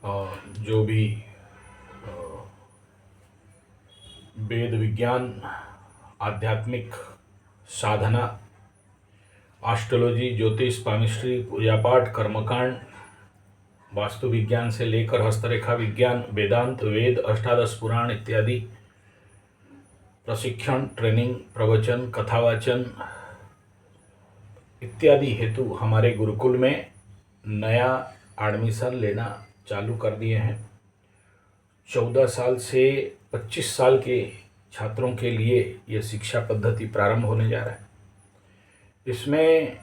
जो भी वेद विज्ञान, आध्यात्मिक साधना, एस्ट्रोलॉजी, ज्योतिष, पामिस्ट्री, पूजा पाठ, कर्मकांड, वास्तु विज्ञान से लेकर हस्तरेखा विज्ञान, वेदांत, वेद, अष्टादश पुराण इत्यादि प्रशिक्षण, ट्रेनिंग, प्रवचन, कथावाचन इत्यादि हेतु हमारे गुरुकुल में नया एडमिशन लेना चालू कर दिए हैं। 14 साल से 25 साल के छात्रों के लिए ये शिक्षा पद्धति प्रारंभ होने जा रहा है। इसमें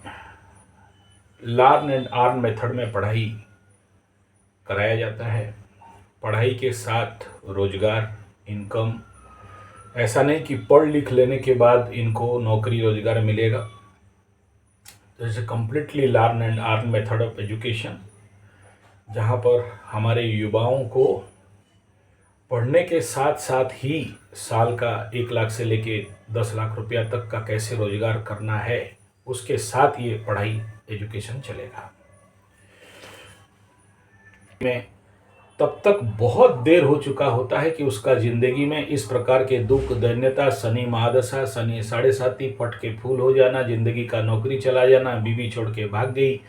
लर्न एंड अर्न मेथड में पढ़ाई कराया जाता है। पढ़ाई के साथ रोजगार, इनकम, ऐसा नहीं कि पढ़ लिख लेने के बाद इनको नौकरी रोजगार मिलेगा। जैसे completely learn and earn method of education, जहाँ पर हमारे युवाओं को पढ़ने के साथ साथ ही साल का 1 लाख से लेके 10 लाख रुपया तक का कैसे रोजगार करना है, उसके साथ ये पढ़ाई एजुकेशन चलेगा। में तब तक बहुत देर हो चुका होता है कि उसका जिंदगी में इस प्रकार के दुख, दैन्यता, शनि महादशा, शनि 7.5, पट के फूल हो जाना, जिंदगी का नौकरी चला जाना, बीवी छोड़ के भाग गई,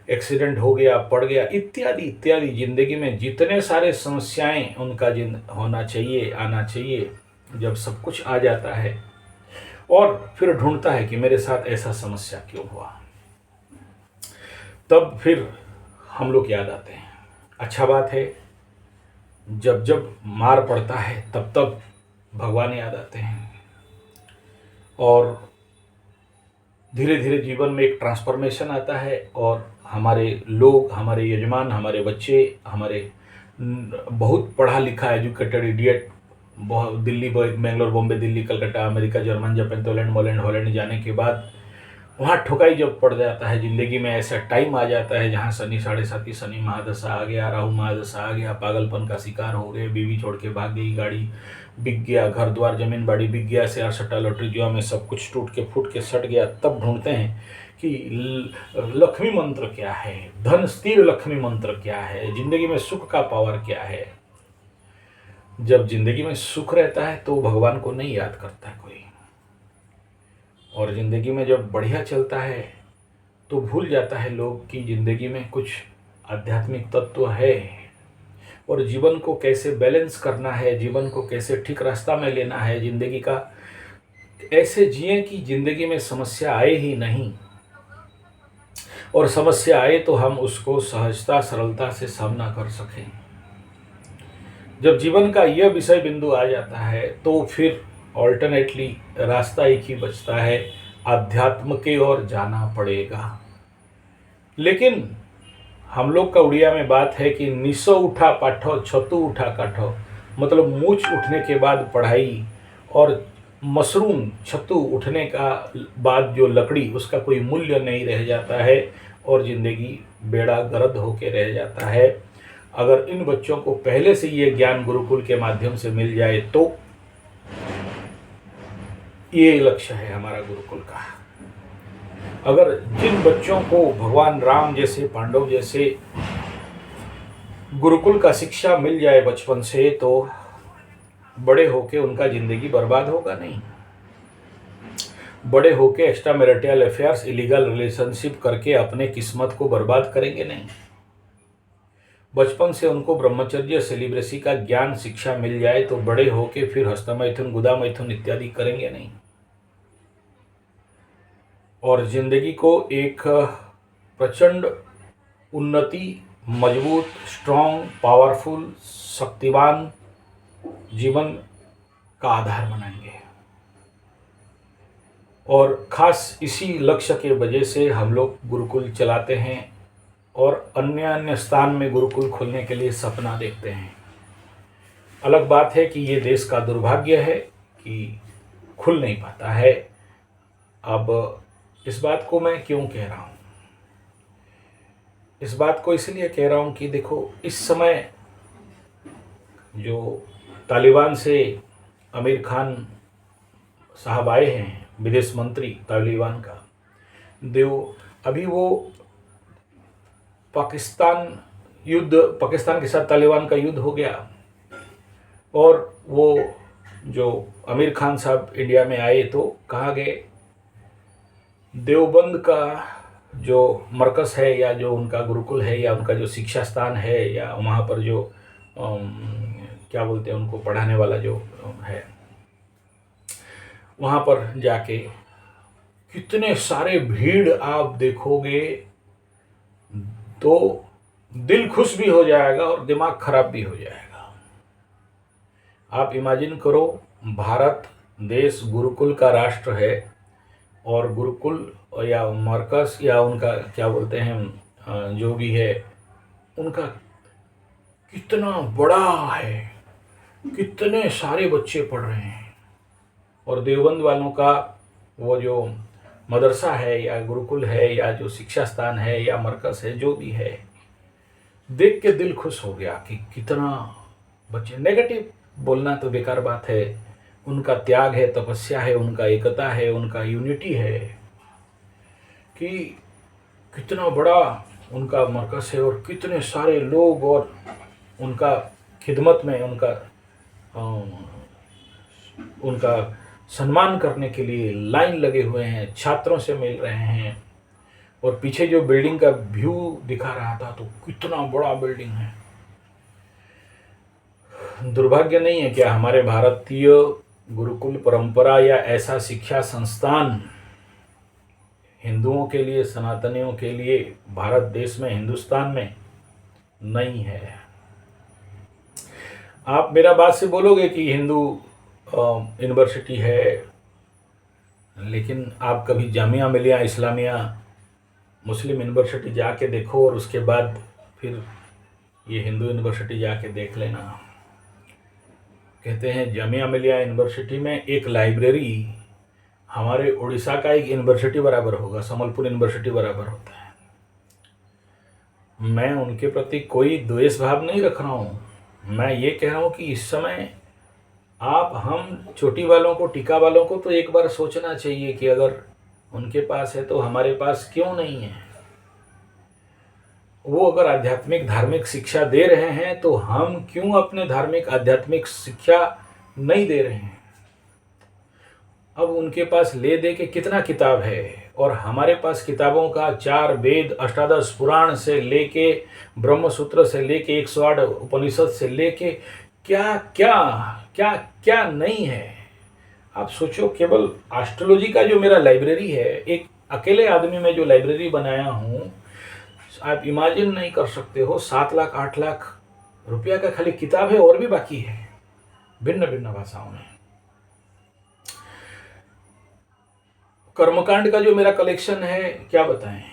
एक्सीडेंट हो गया, पड़ गया, इत्यादि इत्यादि जिंदगी में जितने सारे समस्याएं उनका होना चाहिए, आना चाहिए, जब सब कुछ आ जाता है और फिर ढूंढता है कि मेरे साथ ऐसा समस्या क्यों हुआ, तब फिर हम लोग याद आते हैं। अच्छा बात है, जब जब मार पड़ता है तब तब भगवान याद आते हैं और धीरे धीरे जीवन में एक ट्रांसफॉर्मेशन आता है और हमारे लोग, हमारे यजमान, हमारे बच्चे, हमारे बहुत पढ़ा लिखा एजुकेटेड इडियट, बहुत Delhi, Bangalore, Bombay, Delhi, Calcutta, America, German, Japan, Poland, मोलैंड, हॉलैंड जाने के बाद वहाँ ठुकाई जब पड़ जाता है ज़िंदगी में, ऐसा टाइम आ जाता है जहाँ शनि 7.5, शनि महादशा आ गया, राहु महादशा आ गया, पागलपन का शिकार हो गए, बीवी छोड़ के भाग गई, गाड़ी बिक गया, घर द्वार जमीन बाड़ी बिक गया, शेयर सट्टा लॉटरी जुआ में सब कुछ टूट के फूट के सट गया, तब ढूंढते हैं कि लक्ष्मी मंत्र क्या है, धन स्थिर लक्ष्मी मंत्र क्या है, जिंदगी में सुख का पावर क्या है। जब जिंदगी में सुख रहता है तो भगवान को नहीं याद करता है कोई, और ज़िंदगी में जब बढ़िया चलता है तो भूल जाता है लोग कि ज़िंदगी में कुछ आध्यात्मिक तत्व है और जीवन को कैसे बैलेंस करना है, जीवन को कैसे ठीक रास्ता में लेना है, ज़िंदगी का ऐसे जिए कि ज़िंदगी में समस्या आए ही नहीं, और समस्या आए तो हम उसको सहजता, सरलता से सामना कर सकें। जब जीवन का यह विषय बिंदु आ जाता है तो फिर ऑल्टरनेटली रास्ता एक ही बचता है, आध्यात्म की ओर जाना पड़ेगा। लेकिन हम लोग का उड़िया में बात है कि निसो उठा पाठो, छतु उठा काठो, मतलब मूछ उठने के बाद पढ़ाई, और मशरूम छतु उठने का बाद जो लकड़ी, उसका कोई मूल्य नहीं रह जाता है और ज़िंदगी बेड़ा गर्द होके रह जाता है। अगर इन बच्चों को पहले से ये ज्ञान गुरुकुल के माध्यम से मिल जाए तो ये लक्ष्य है हमारा गुरुकुल का। अगर जिन बच्चों को भगवान राम जैसे, पांडव जैसे गुरुकुल का शिक्षा मिल जाए बचपन से, तो बड़े होके उनका जिंदगी बर्बाद होगा नहीं। बड़े होके extra marital affairs, illegal relationship करके अपने किस्मत को बर्बाद करेंगे नहीं। बचपन से उनको ब्रह्मचर्य, सेलिब्रेसी का ज्ञान, शिक्षा मिल जाए तो बड़े होके फिर हस्तमैथुन, गुदा मैथुन इत्यादि करेंगे नहीं, और जिंदगी को एक प्रचंड उन्नति, मजबूत, स्ट्रॉन्ग, पावरफुल, शक्तिवान जीवन का आधार बनाएंगे। और खास इसी लक्ष्य के वजह से हम लोग गुरुकुल चलाते हैं और अन्य अन्य स्थान में गुरुकुल खोलने के लिए सपना देखते हैं। अलग बात है कि ये देश का दुर्भाग्य है कि खुल नहीं पाता है। अब इस बात को मैं क्यों कह रहा हूँ? इस बात को इसलिए कह रहा हूँ कि देखो, इस समय जो तालिबान से आमिर खान साहब आए हैं, विदेश मंत्री तालिबान का, अभी वो पाकिस्तान युद्ध, पाकिस्तान के साथ तालिबान का युद्ध हो गया और वो जो आमिर खान साहब इंडिया में आए तो कहा गए देवबंद का जो मरकज़ है या जो उनका गुरुकुल है या उनका जो शिक्षा स्थान है या वहाँ पर जो क्या बोलते हैं उनको पढ़ाने वाला जो है, वहाँ पर जाके कितने सारे भीड़ आप देखोगे तो दिल खुश भी हो जाएगा और दिमाग खराब भी हो जाएगा। आप इमेजिन करो, भारत देश गुरुकुल का राष्ट्र है और गुरुकुल या मरकज़ या उनका क्या बोलते हैं जो भी है उनका कितना बड़ा है, कितने सारे बच्चे पढ़ रहे हैं। और देवबंद वालों का वो जो मदरसा है या गुरुकुल है या जो शिक्षा स्थान है या मरकज़ है जो भी है, देख के दिल खुश हो गया कि कितना बच्चे। नेगेटिव बोलना तो बेकार बात है, उनका त्याग है, तपस्या है, उनका एकता है, उनका यूनिटी है कि कितना बड़ा उनका मरकज़ है और कितने सारे लोग और उनका खिदमत में उनका सम्मान करने के लिए लाइन लगे हुए हैं, छात्रों से मिल रहे हैं। और पीछे जो बिल्डिंग का व्यू दिखा रहा था तो कितना बड़ा बिल्डिंग है। दुर्भाग्य नहीं है क्या हमारे भारतीय गुरुकुल परंपरा या ऐसा शिक्षा संस्थान हिंदुओं के लिए, सनातनियों के लिए भारत देश में, हिंदुस्तान में नहीं है। आप मेरा बात से बोलोगे कि हिंदू यूनिवर्सिटी है, लेकिन आप कभी जामिया मिलिया इस्लामिया मुस्लिम यूनिवर्सिटी जाके देखो और उसके बाद फिर ये हिंदू यूनिवर्सिटी जाके देख लेना। कहते हैं जामिया मिलिया यूनिवर्सिटी में एक लाइब्रेरी हमारे उड़ीसा का एक यूनिवर्सिटी बराबर होगा, सम्बलपुर यूनिवर्सिटी बराबर होता है। मैं उनके प्रति कोई द्वेष भाव नहीं रख रहा हूँ, मैं ये कह रहा हूँ कि इस समय हम चोटी वालों को, टीका वालों को तो एक बार सोचना चाहिए कि अगर उनके पास है तो हमारे पास क्यों नहीं है। वो अगर आध्यात्मिक धार्मिक शिक्षा दे रहे हैं तो हम क्यों अपने धार्मिक आध्यात्मिक शिक्षा नहीं दे रहे हैं। अब उनके पास ले दे के कितना किताब है और हमारे पास किताबों का 4 वेद, अष्टादश पुराण से लेके ब्रह्मसूत्र से लेके 108 उपनिषद से लेके क्या क्या क्या क्या नहीं है। आप सोचो, केवल एस्ट्रोलॉजी का जो मेरा लाइब्रेरी है, एक अकेले आदमी में जो लाइब्रेरी बनाया हूँ, आप इमेजिन नहीं कर सकते हो। 7 लाख 8 लाख रुपया का खाली किताब है और भी बाकी है भिन्न भिन्न भाषाओं में। कर्मकांड का जो मेरा कलेक्शन है क्या बताएं,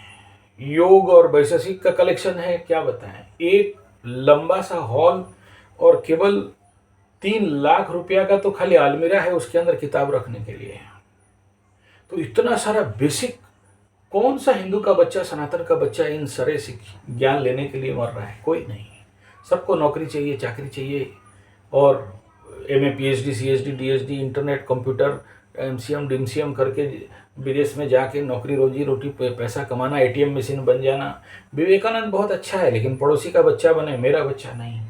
योग और वैशेषिक का कलेक्शन है क्या बताएं। एक लंबा सा हॉल और केवल 3 लाख रुपया का तो खाली अलमीरा है उसके अंदर किताब रखने के लिए। तो इतना सारा बेसिक, कौन सा हिंदू का बच्चा, सनातन का बच्चा इन सारे ज्ञान लेने के लिए मर रहा है? कोई नहीं। सबको नौकरी चाहिए, चाकरी चाहिए और MA PhD ChD DhD internet computer MCM DMCM करके विदेश में जाके नौकरी, रोजी रोटी, पैसा कमाना, ATM मशीन बन जाना। विवेकानंद बहुत अच्छा है लेकिन पड़ोसी का बच्चा बने, मेरा बच्चा नहीं।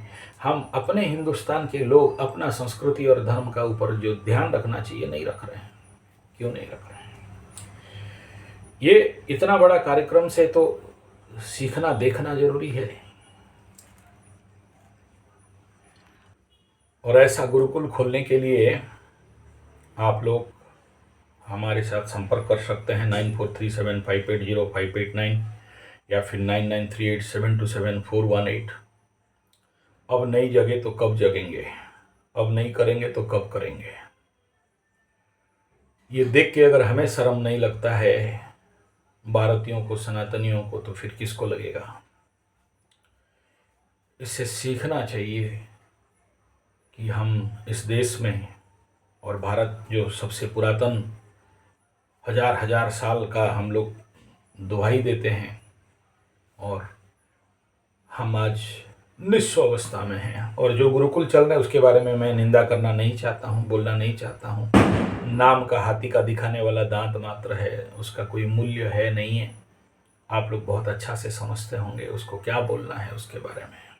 हम अपने हिंदुस्तान के लोग अपना संस्कृति और धर्म का ऊपर जो ध्यान रखना चाहिए नहीं रख रहे हैं। क्यों नहीं रख रहे हैं? ये इतना बड़ा कार्यक्रम से तो सीखना देखना जरूरी है। और ऐसा गुरुकुल खोलने के लिए आप लोग हमारे साथ संपर्क कर सकते हैं 9437580589 या फिर 9938727418। अब नहीं जगे तो कब जगेंगे, अब नहीं करेंगे तो कब करेंगे। ये देख के अगर हमें शर्म नहीं लगता है भारतीयों को, सनातनियों को, तो फिर किसको लगेगा। इससे सीखना चाहिए कि हम इस देश में, और भारत जो सबसे पुरातन हजार साल का हम लोग दुहाई देते हैं, और हम आज निस्व अवस्था में हैं। और जो गुरुकुल चल रहे हैं उसके बारे में मैं निंदा करना नहीं चाहता हूँ, बोलना नहीं चाहता हूँ। नाम का हाथी का दिखाने वाला दांत मात्र है, उसका कोई मूल्य है नहीं है। आप लोग बहुत अच्छा से समझते होंगे उसको क्या बोलना है उसके बारे में।